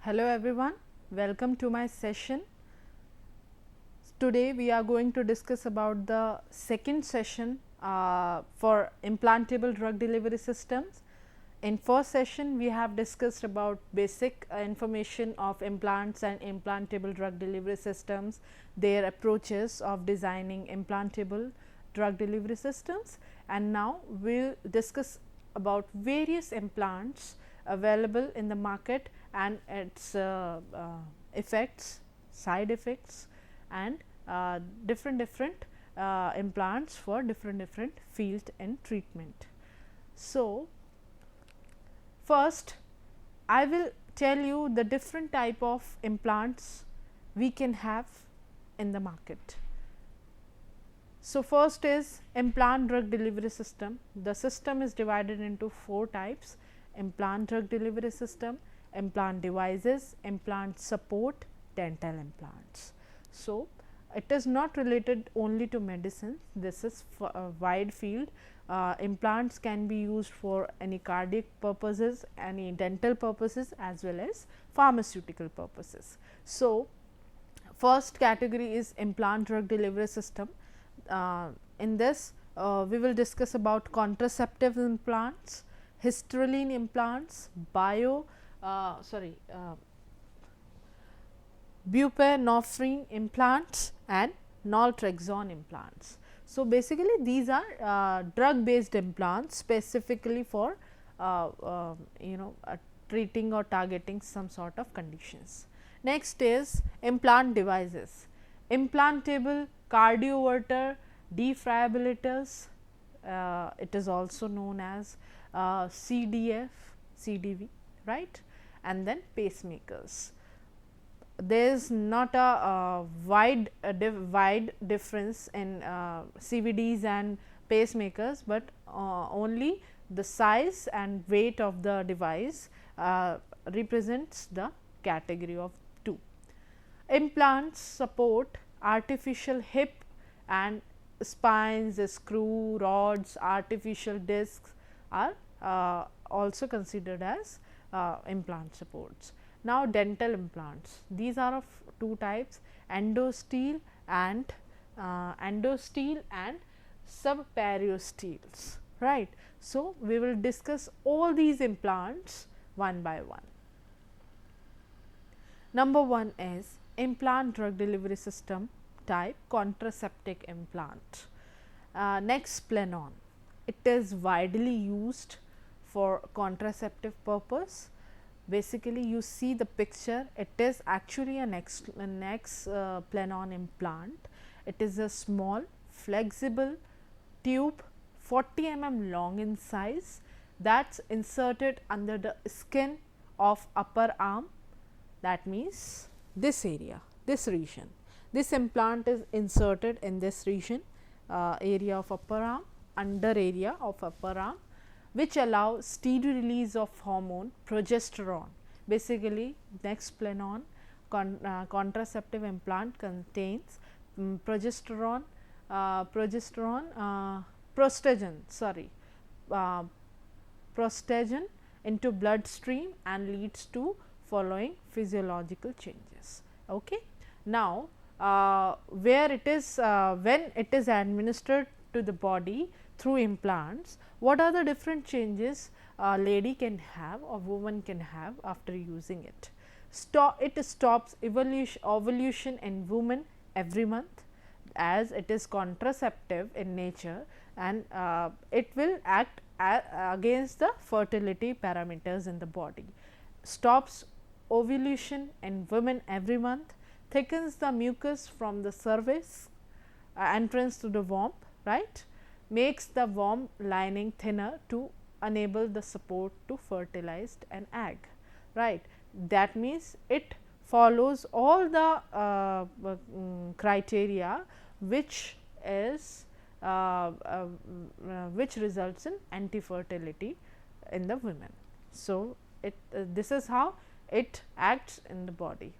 Hello everyone, welcome to my session. Today we are going to discuss about the second session for implantable drug delivery systems. In first session we have discussed about basic information of implants and implantable drug delivery systems, their approaches of designing implantable drug delivery systems, and now we will discuss about various implants available in the market and its effects, side effects, and different implants for different field and treatment. So, first I will tell you the different type of implants we can have in the market. So, first is implant drug delivery system. The system is divided into 4 types: implant drug delivery system, implant devices, implant support, dental implants. So, it is not related only to medicine, this is for a wide field. Implants can be used for any cardiac purposes, any dental purposes, as well as pharmaceutical purposes. So, first category is implant drug delivery system. In this we will discuss about contraceptive implants, Hysterine implants, buprenorphine implants, and naltrexone implants. So, basically these are drug based implants specifically for treating or targeting some sort of conditions. Next is implant devices, implantable cardioverter defibrillators, it is also known as CDF, CDV, right, and then pacemakers. There is not a wide difference in CVDs and pacemakers, but only the size and weight of the device represents the category of 2. Implants support artificial hip and spines, screw, rods, artificial discs are also considered as implant supports. Now, dental implants, these are of 2 types: endosteel and subperiosteals, right. So, we will discuss all these implants one by one. Number 1 is implant drug delivery system type contraceptive implant. Next, Planon, it is widely used for contraceptive purpose. Basically, you see the picture, it is actually a next Planon implant. It is a small flexible tube 40 mm long in size that is inserted under the skin of upper arm, that means this area, this region. This implant is inserted in this region, area of upper arm, under area of upper arm, which allow steady release of hormone progesterone. Basically, next Planon contraceptive implant contains progesterone, prostagen into bloodstream and leads to following physiological changes. Okay. Now, where it is when it is administered to the body through implants, what are the different changes a lady can have or woman can have after using it? It stops ovulation in women every month, as it is contraceptive in nature, and it will act against the fertility parameters in the body. Stops ovulation in women every month, thickens the mucus from the cervix, entrance to the womb, right, makes the womb lining thinner to enable the support to fertilize an egg, right. That means, it follows all the criteria which is which results in anti-fertility in the women. So, this is how it acts in the body.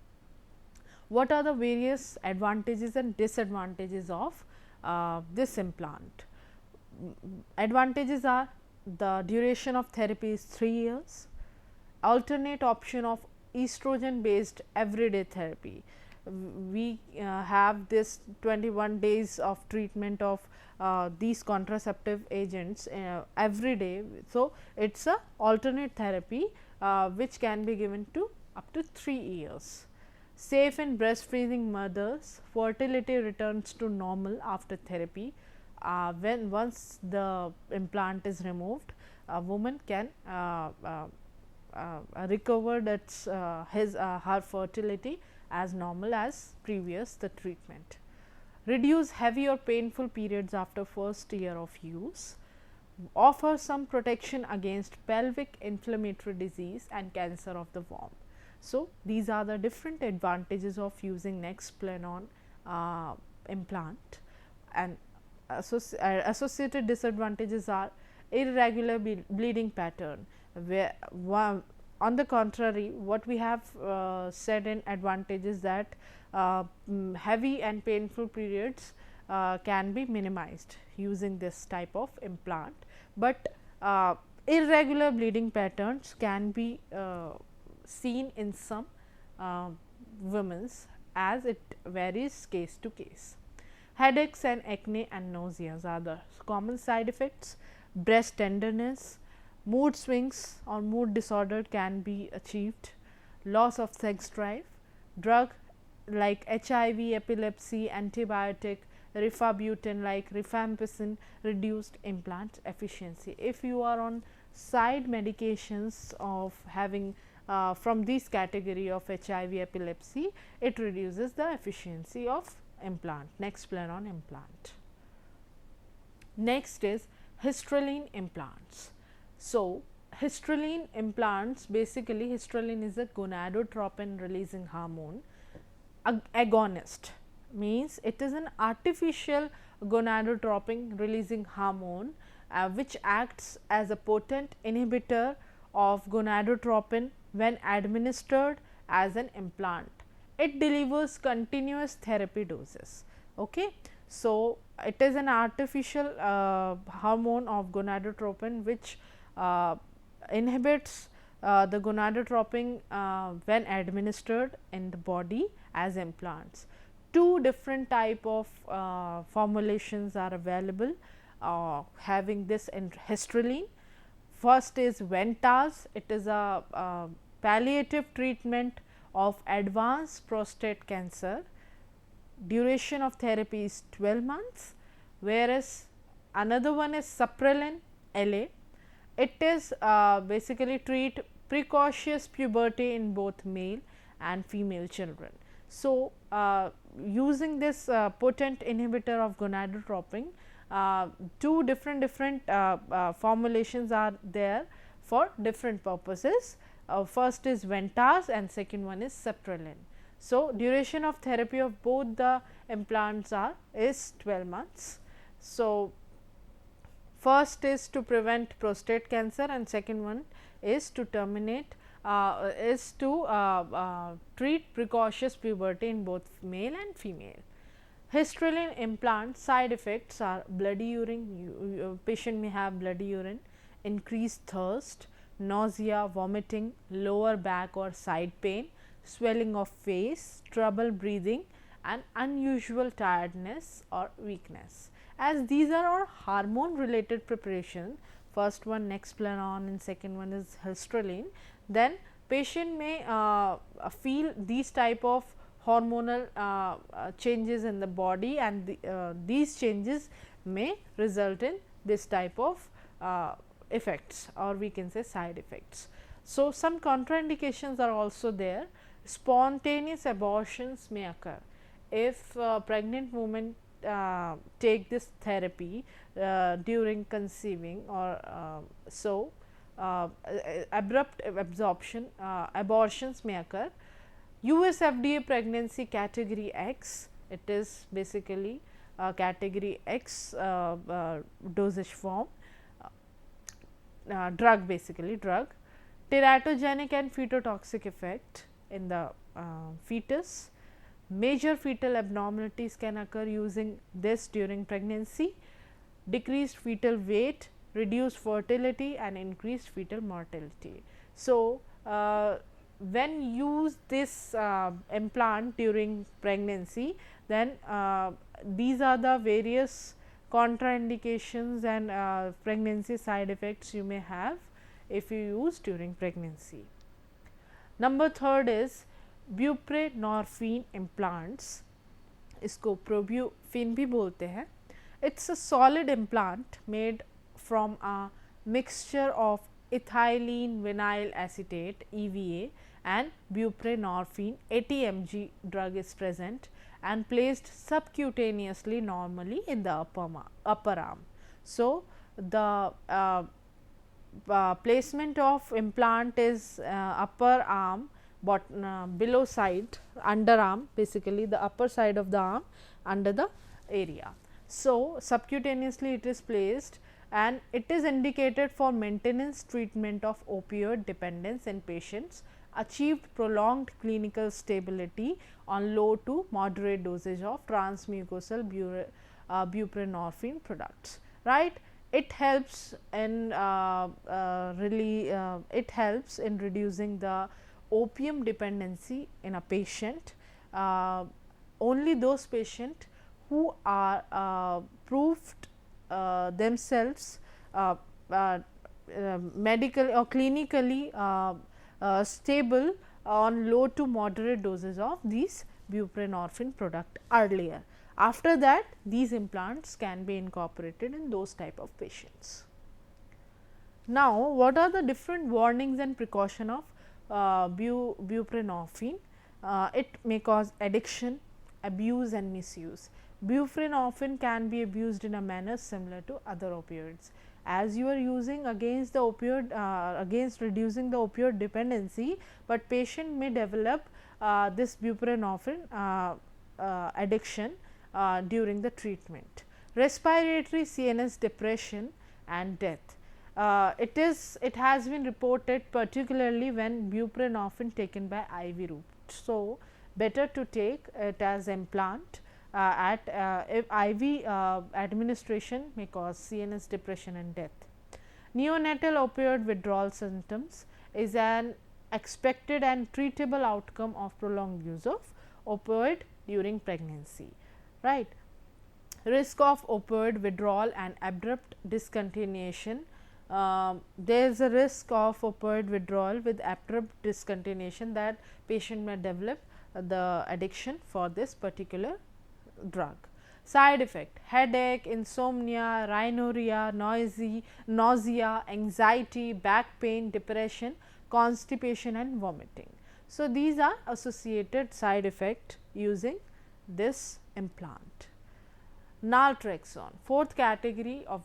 What are the various advantages and disadvantages of this implant? Advantages are: the duration of therapy is 3 years, alternate option of estrogen based everyday therapy. We have this 21 days of treatment of these contraceptive agents every day. So, it is a alternate therapy which can be given to up to 3 years. Safe in breastfeeding mothers, fertility returns to normal after therapy. When once the implant is removed, a woman can recover her fertility as normal as previous the treatment. Reduce heavy or painful periods after first year of use. Offer some protection against pelvic inflammatory disease and cancer of the womb. So, these are the different advantages of using Nexplanon implant, and associated disadvantages are irregular bleeding pattern, where on the contrary what we have said in advantages that heavy and painful periods can be minimized using this type of implant, but irregular bleeding patterns can be seen in some women's, as it varies case to case. Headaches and acne and nauseas are the common side effects. Breast tenderness, mood swings or mood disorder can be achieved. Loss of sex drive, drug like HIV, epilepsy, antibiotic, rifabutin like rifampicin reduced implant efficiency. If you are on side medications of having from this category of HIV, epilepsy, it reduces the efficiency of implant, Nexplanon implant. Next is Hystrulin implants. So, Hystrulin implants, basically Hystrulin is a gonadotropin releasing hormone agonist, means it is an artificial gonadotropin releasing hormone which acts as a potent inhibitor of gonadotropin when administered as an implant. It delivers continuous therapy doses. Okay. So, it is an artificial hormone of gonadotropin which inhibits the gonadotropin when administered in the body as implants. Two different type of formulations are available having this in Hystrulin. First is Ventaz, it is a palliative treatment of advanced prostate cancer. Duration of therapy is 12 months, whereas another one is Suprelin LA. It is basically treat precocious puberty in both male and female children. So, using this potent inhibitor of gonadotropin, two different formulations are there for different purposes. First is Ventaz and second one is Suprelin. So, duration of therapy of both the implants is 12 months. So, first is to prevent prostate cancer and second one is to terminate treat precocious puberty in both male and female. Hystrulin implant side effects are bloody urine, patient may have bloody urine, increased thirst, nausea, vomiting, lower back or side pain, swelling of face, trouble breathing and unusual tiredness or weakness. As these are all hormone related preparation, first one Nexplanon and second one is Hystrulin, then patient may feel these type of hormonal changes in the body, and these changes may result in this type of effects, or we can say side effects. So, some contraindications are also there. Spontaneous abortions may occur if pregnant women take this therapy during conceiving, or abrupt abortions may occur. US FDA pregnancy category X, it is basically category X dosage form, drug, basically drug. Teratogenic and fetotoxic effect in the fetus. Major fetal abnormalities can occur using this during pregnancy. Decreased fetal weight, reduced fertility and increased fetal mortality. So, when use this implant during pregnancy, then these are the various contraindications and pregnancy side effects you may have if you use during pregnancy. Number third is buprenorphine implants. इसको प्रोब्यूफिन भी बोलते हैं. It's a solid implant made from a mixture of ethylene vinyl acetate EVA and buprenorphine 80 mg drug is present and placed subcutaneously normally in the upper arm. So, the placement of implant is upper arm, but below side, underarm, basically the upper side of the arm under the area. So, subcutaneously it is placed and it is indicated for maintenance treatment of opioid dependence in patients achieved prolonged clinical stability on low to moderate dosage of transmucosal buprenorphine products, right. It helps in it helps in reducing the opium dependency in a patient. Only those patients who are proved themselves medically or clinically stable on low to moderate doses of these buprenorphine product earlier. After that, these implants can be incorporated in those type of patients. Now, what are the different warnings and precaution of buprenorphine? It may cause addiction, abuse and misuse. Buprenorphine can be abused in a manner similar to other opioids. As you are using against the opioid, against reducing the opioid dependency, but patient may develop this buprenorphine addiction during the treatment. Respiratory CNS depression and death. It has been reported particularly when buprenorphine taken by IV route. So, better to take it as implant if IV administration may cause CNS depression and death. Neonatal opioid withdrawal symptoms is an expected and treatable outcome of prolonged use of opioid during pregnancy, right. Risk of opioid withdrawal and abrupt discontinuation. There is a risk of opioid withdrawal with abrupt discontinuation that patient may develop the addiction for this particular drug. Side effect: headache, insomnia, rhinorrhea, nausea, anxiety, back pain, depression, constipation and vomiting. So, these are associated side effect using this implant. Naltrexone, fourth category of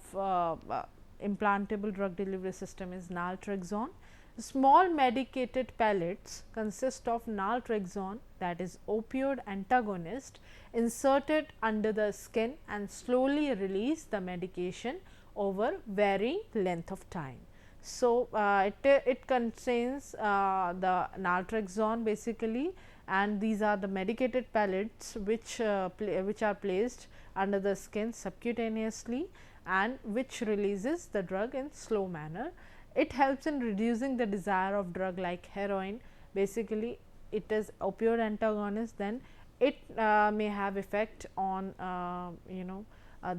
implantable drug delivery system is naltrexone. Small medicated pellets consist of naltrexone, that is opioid antagonist, inserted under the skin and slowly release the medication over varying length of time. So, it contains the naltrexone basically, and these are the medicated pellets which are placed under the skin subcutaneously and which releases the drug in slow manner. It helps in reducing the desire of drug like heroin. Basically, it is opioid antagonist, then it may have effect on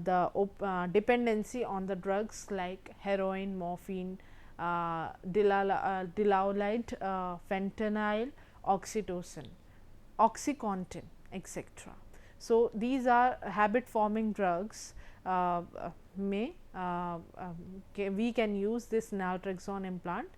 the dependency on the drugs like heroin, morphine, dilaulide, fentanyl, oxytocin, oxycontin, etc. So, these are habit forming drugs. We can use this naltrexone implant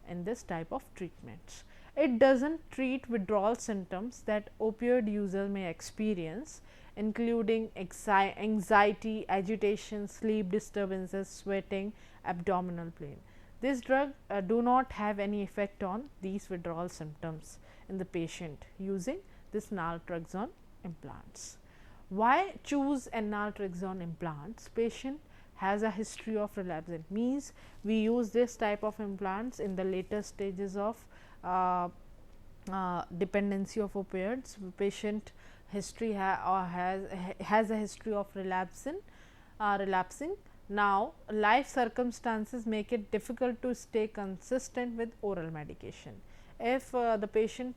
in this type of treatments. It does not treat withdrawal symptoms that opioid user may experience, including anxiety, agitation, sleep disturbances, sweating, abdominal pain. This drug do not have any effect on these withdrawal symptoms in the patient using this naltrexone implants. Why choose a naltrexone implants? Patient has a history of relapsing, means we use this type of implants in the later stages of dependency of opioids. Patient history has a history of relapsing. Now, life circumstances make it difficult to stay consistent with oral medication. if the patient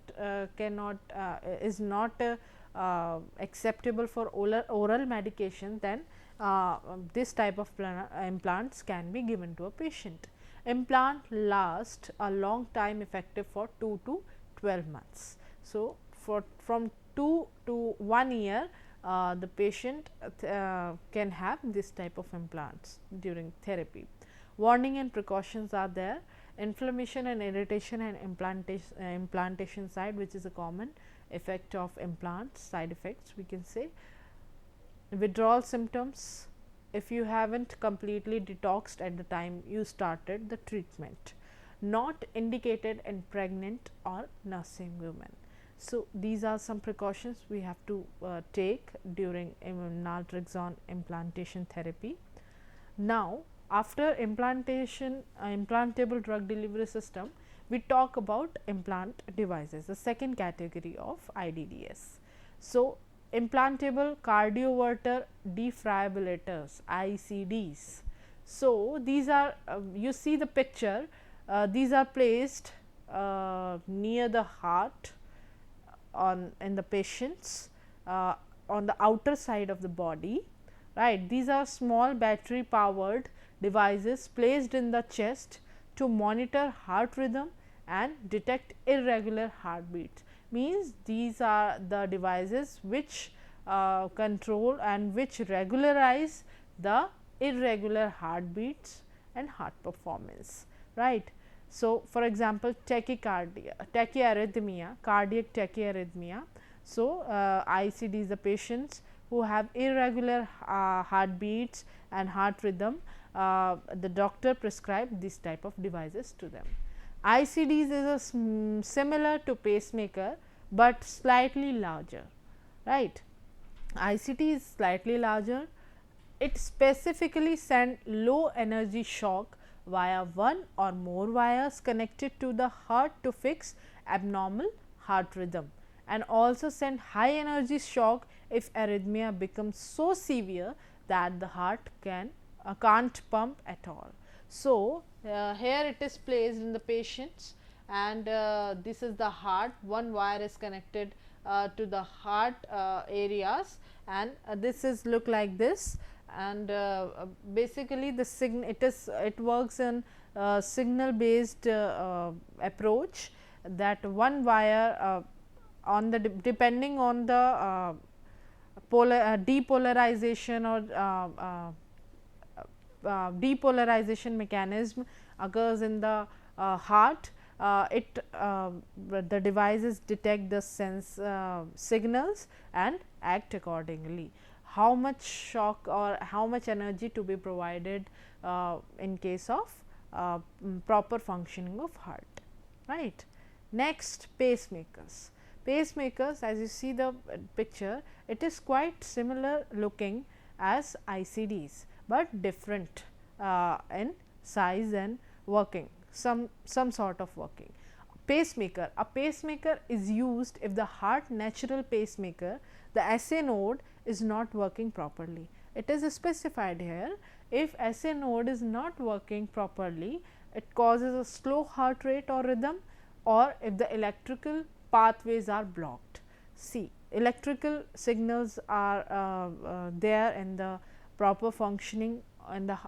cannot is not acceptable for oral medication, then this type of implants can be given to a patient. Implant lasts a long time, effective for 2 to 12 months. So, from 2 to 1 year, the patient can have this type of implants during therapy. Warning and precautions are there. Inflammation and irritation and implantation side, which is a common effect of implants, side effects we can say. Withdrawal symptoms, if you haven't completely detoxed at the time you started the treatment. Not indicated in pregnant or nursing women. So, these are some precautions we have to take during naltrexone implantation therapy. Now, after implantation, implantable drug delivery system, we talk about implant devices, the second category of IDDS. So, implantable cardioverter defibrillators, ICDs. So, these are you see the picture, these are placed near the heart in the patients, on the outer side of the body, right. These are small battery powered devices placed in the chest to monitor heart rhythm and detect irregular heartbeats. Means these are the devices which control and which regularize the irregular heartbeats and heart performance, right. So, for example, tachyarrhythmia, cardiac tachyarrhythmia. So, ICDs, the patients who have irregular heartbeats and heart rhythm, the doctor prescribed this type of devices to them. ICDs is a similar to pacemaker, but slightly larger, right. ICD is slightly larger. It specifically send low energy shock via one or more wires connected to the heart to fix abnormal heart rhythm, and also send high energy shock if arrhythmia becomes so severe that the heart can't pump at all. So, here it is placed in the patients, and this is the heart, one wire is connected to the heart areas, and this is look like this, and basically the it works in signal based approach, that one wire on the depending on the depolarization or depolarization mechanism occurs in the heart, the devices detect the signals and act accordingly. How much shock or how much energy to be provided in case of proper functioning of heart, right. Next, pacemakers. Pacemakers, as you see the picture, it is quite similar looking as ICDs, but different in size and working, some sort of working. Pacemaker, a pacemaker is used if the heart natural pacemaker, the SA node is not working properly. It is specified here, if SA node is not working properly, it causes a slow heart rate or rhythm, or if the electrical pathways are blocked. See, electrical signals are there in the proper functioning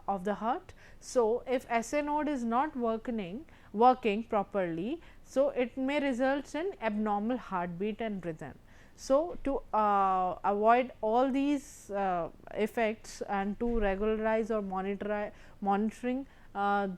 of the heart. So, if SA node is not working properly, so it may result in abnormal heartbeat and rhythm. So, to avoid all these effects and to regularize or monitoring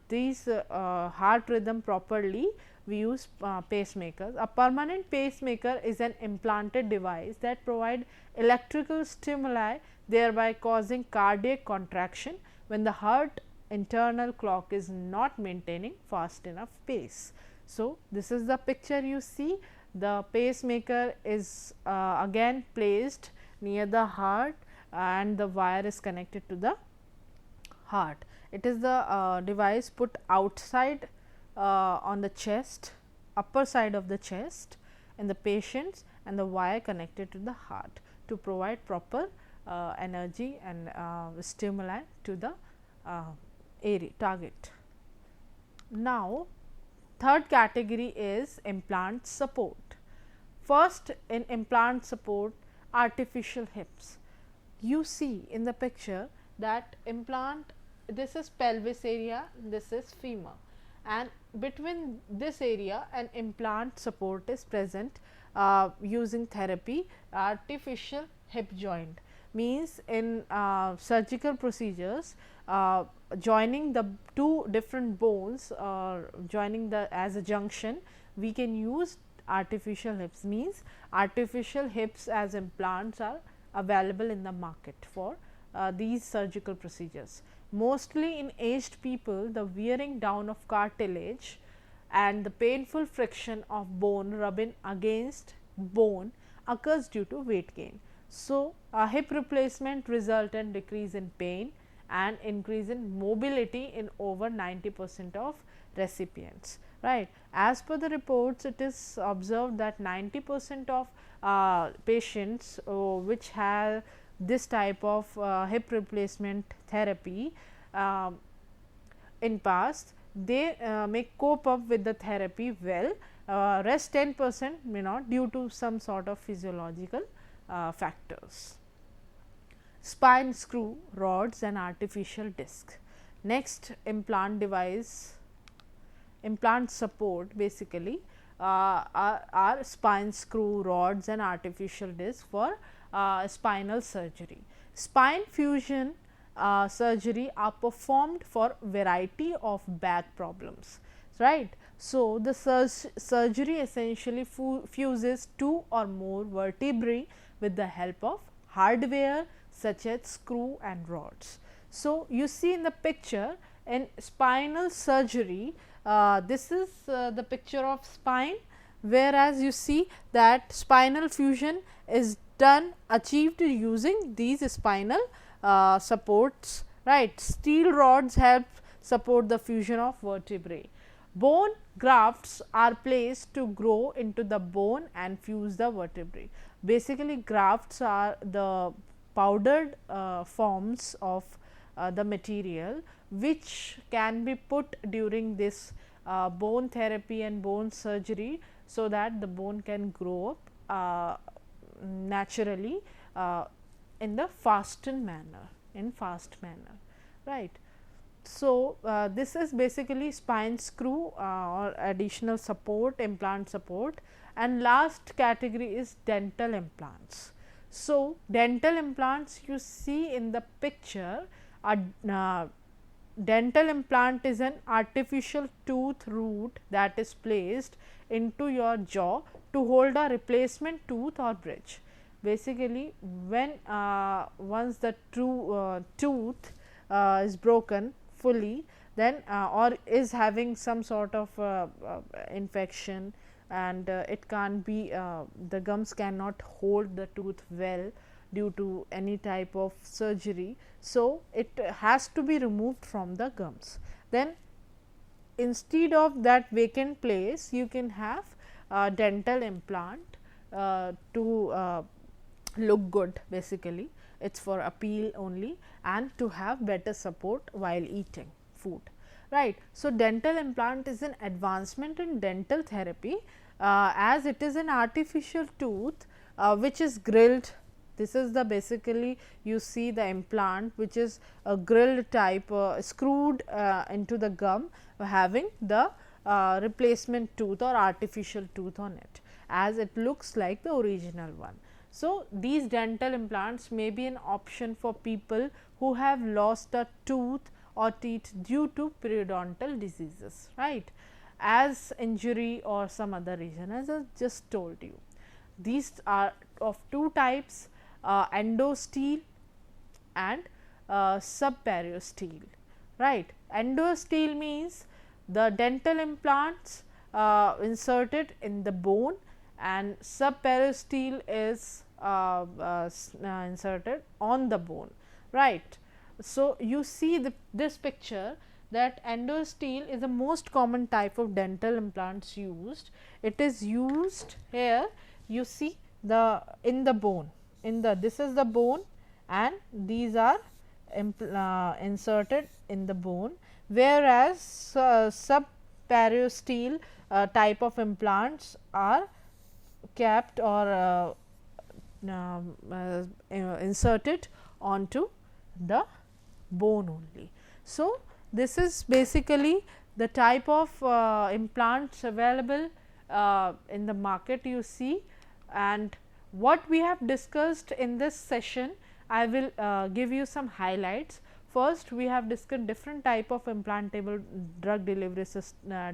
these heart rhythm properly, we use pacemakers. A permanent pacemaker is an implanted device that provide electrical stimuli, thereby causing cardiac contraction when the heart internal clock is not maintaining fast enough pace. So, this is the picture you see. The pacemaker is again placed near the heart, and the wire is connected to the heart. It is the device put outside on the chest, upper side of the chest in the patients, and the wire connected to the heart to provide proper energy and stimuli to the area target. Now, third category is implant support. First, in implant support, artificial hips. You see in the picture that implant, this is pelvis area, this is femur, and between this area an implant support is present using therapy. Artificial hip joint means in surgical procedures, joining the two different bones or joining the as a junction, we can use artificial hips. Means artificial hips as implants are available in the market for these surgical procedures. Mostly in aged people, the wearing down of cartilage and the painful friction of bone rubbing against bone occurs due to weight gain. So, a hip replacement result in decrease in pain and increase in mobility in over 90% of recipients, right. As per the reports, it is observed that 90% of patients which have this type of hip replacement therapy in past, they may cope up with the therapy well, rest 10% may not due to some sort of physiological factors. Spine screw, rods and artificial disc. Next, implant device, implant support basically are spine screw, rods and artificial disc for spinal surgery. Spine fusion surgery are performed for variety of back problems, right. So, the surgery essentially fuses two or more vertebrae with the help of hardware such as screw and rods. So, you see in the picture in spinal surgery, this is the picture of spine, whereas you see that spinal fusion is done achieved using these spinal supports, right. Steel rods help support the fusion of vertebrae. Bone grafts are placed to grow into the bone and fuse the vertebrae. Basically, grafts are the powdered forms of the material which can be put during this bone therapy and bone surgery, so that the bone can grow up naturally in the fast manner, right. So, this is basically spine screw or additional support, implant support, and last category is dental implants. So, dental implants, you see in the picture, a dental implant is an artificial tooth root that is placed into your jaw to hold a replacement tooth or bridge. Basically, when once the tooth is broken fully, then or is having some sort of infection, and it can't be the gums cannot hold the tooth well due to any type of surgery. So, it has to be removed from the gums. Then instead of that vacant place, you can have a dental implant to look good. Basically, it is for appeal only and to have better support while eating food, right. So, dental implant is an advancement in dental therapy, as it is an artificial tooth which is grilled. This is the basically you see the implant which is a grilled type screwed into the gum, having the replacement tooth or artificial tooth on it, as it looks like the original one. So, these dental implants may be an option for people who have lost a tooth or teeth due to periodontal diseases, right, as injury or some other reason, as I just told you. These are of two types, endosteel and subperiosteal, right. Endosteel means the dental implants inserted in the bone, and subperiosteal is inserted on the bone, right. So, you see this picture that endosteel is the most common type of dental implants used. It is used here, you see the in the bone, in the this is the bone and these are inserted in the bone, whereas subperiosteal type of implants are capped or inserted onto the bone only. So, this is basically the type of implants available in the market you see, and what we have discussed in this session I will give you some highlights. First, we have discussed different type of implantable drug delivery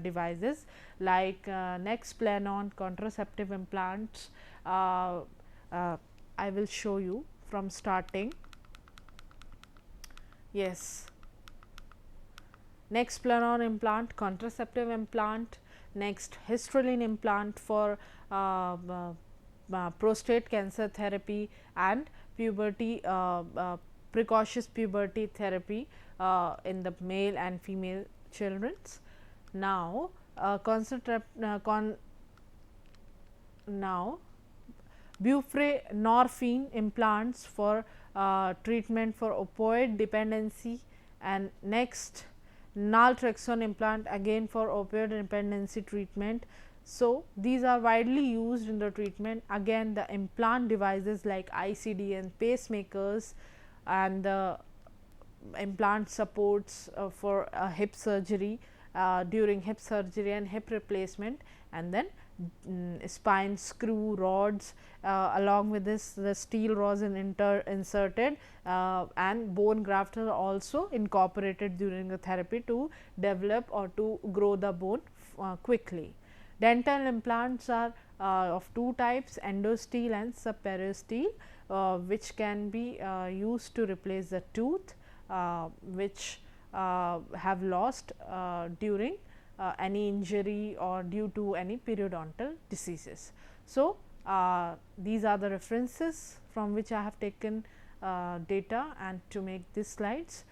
devices like Nexplanon, contraceptive implants. I will show you from starting. Yes, Nexplanon implant, contraceptive implant, next Hystrulin implant for prostate cancer therapy and puberty precocious puberty therapy in the male and female children's. Now, now buprenorphine implants for treatment for opioid dependency, and next naltrexone implant again for opioid dependency treatment. So, these are widely used in the treatment. Again, the implant devices like ICD and pacemakers, and the implant supports for hip surgery, during hip surgery and hip replacement, and then spine screw rods, along with this the steel rods inserted, and bone grafts are also incorporated during the therapy to develop or to grow the bone quickly. Dental implants are of two types, endosteel and subperiosteal, which can be used to replace the tooth which have lost during any injury or due to any periodontal diseases. So, these are the references from which I have taken data and to make these slides.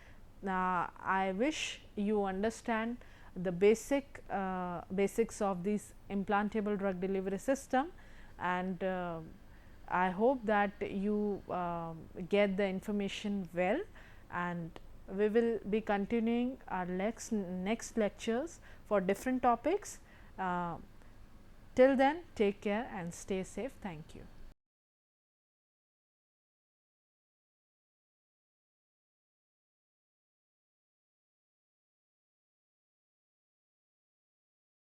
I wish you understand the basics of this implantable drug delivery system, and I hope that you get the information well, and we will be continuing our next lectures for different topics. Till then, take care and stay safe. Thank you.